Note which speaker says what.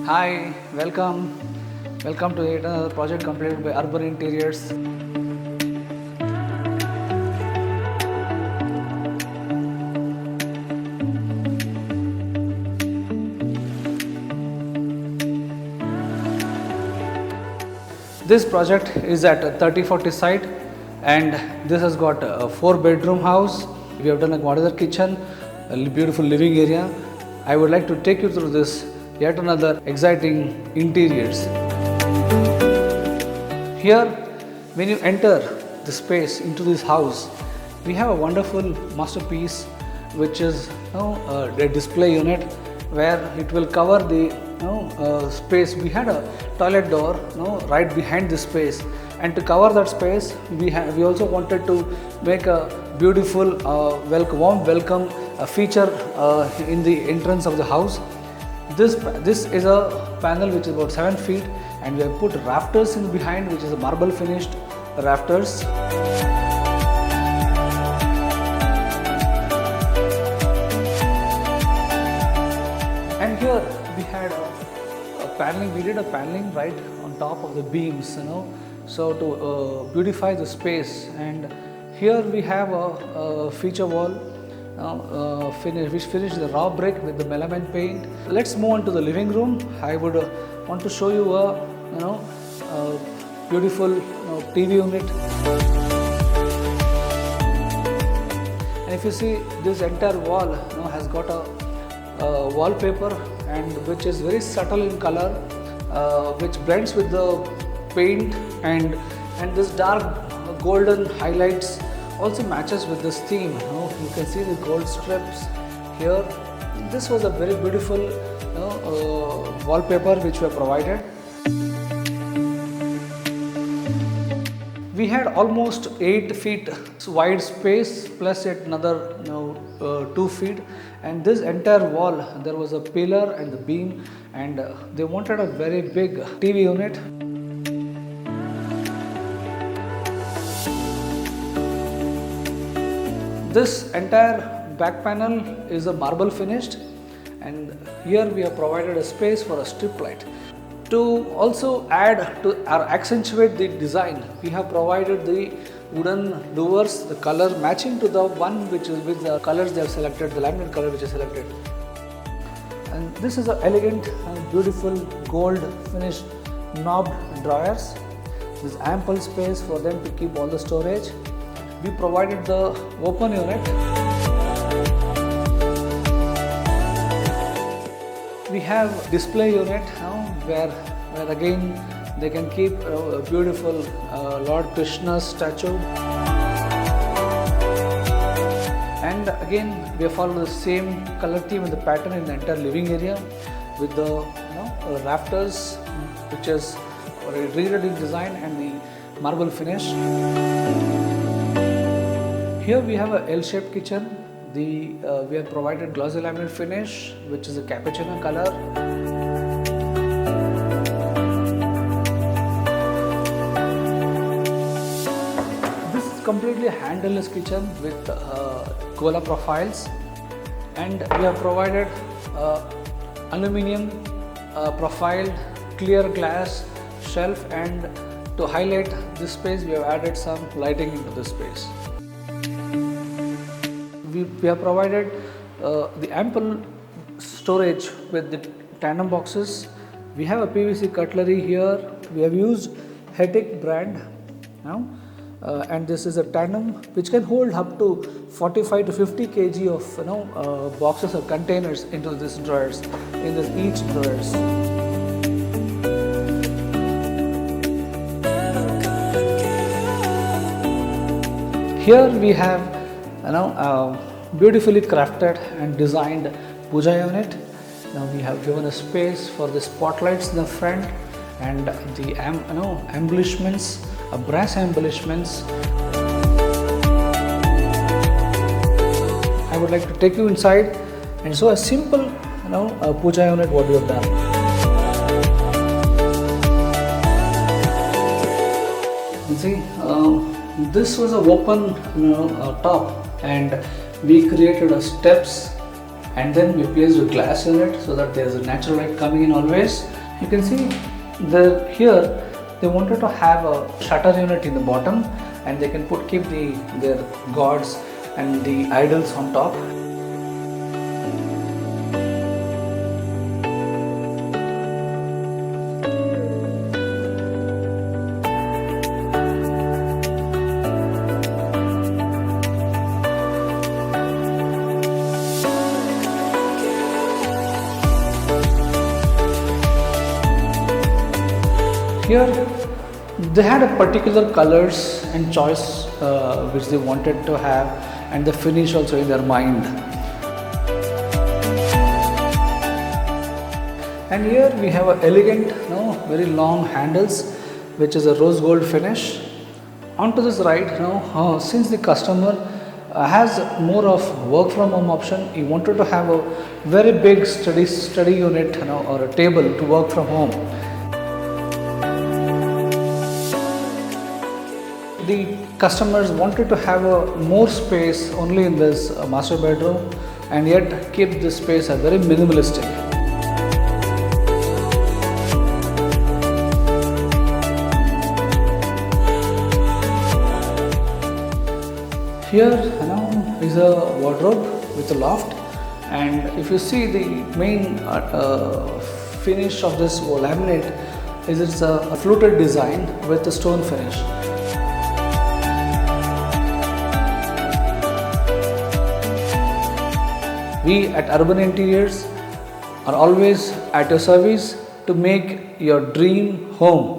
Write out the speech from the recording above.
Speaker 1: Hi, welcome to yet another project completed by Urban Interiors. This project is at a 3040 site, and this has got a 4-bedroom house. We have done a modular kitchen, a beautiful living area. I would like to take you through this yet another exciting interiors. Here, when you enter the space into this house, we have a wonderful masterpiece, which is a display unit where it will cover the space. We had a toilet door right behind this space, and to cover that space, we also wanted to make a beautiful warm welcome feature in the entrance of the house. This is a panel which is about 7 feet, and we have put rafters in behind, which is a marble finished rafters. And here we had a paneling. We did a paneling right on top of the beams, so to beautify the space. And here we have a feature wall which finished the raw brick with the melamine paint. Let's move on to the living room. I would want to show you a beautiful TV unit. And if you see, this entire wall has got a wallpaper, and which is very subtle in color, which blends with the paint, and this dark golden highlights also matches with this theme. You can see the gold strips here. This was a very beautiful wallpaper which were provided. We had almost 8 feet wide space plus yet another 2 feet, and this entire wall there was a pillar and the beam, and they wanted a very big TV unit. This entire back panel is a marble finished, and here we have provided a space for a strip light. To also add to or accentuate the design, we have provided the wooden doors, the color matching to the one which is with the colors they have selected, the laminate color which is selected. And this is an elegant and beautiful gold finished knobbed drawers. There's ample space for them to keep all the storage. We provided the open unit. We have display unit where again they can keep a beautiful Lord Krishna's statue. And again we have followed the same color theme and the pattern in the entire living area with the rafters, which is a rereading design, and the marble finish. Here we have a L-shaped kitchen. We have provided glossy laminate finish, which is a cappuccino color. This is completely a handleless kitchen with Gola profiles, and we have provided aluminium profiled clear glass shelf, and to highlight this space we have added some lighting into the space. We have provided the ample storage with the tandem boxes. We have a PVC cutlery here. We have used Hetic brand and this is a tandem which can hold up to 45 to 50 kg of boxes or containers into this drawers, in this each drawers. Here we have beautifully crafted and designed puja unit. Now we have given a space for the spotlights in the front, and the embellishments, brass embellishments. I would like to take you inside and show a simple puja unit what we have done. You see, this was a open top, and we created a steps, and then we placed a glass in it so that there is a natural light coming in always. You can see here they wanted to have a shutter unit in the bottom, and they can keep their gods and the idols on top. Here they had a particular colors and choice which they wanted to have, and the finish also in their mind. And here we have an elegant, very long handles, which is a rose gold finish. Onto this right, since the customer has more of work from home option, he wanted to have a very big study unit, or a table to work from home. The customers wanted to have more space only in this master bedroom, and yet keep this space very minimalistic. Here is a wardrobe with a loft, and if you see the main finish of this laminate is it's a fluted design with a stone finish. We at Urban Interiors are always at your service to make your dream home.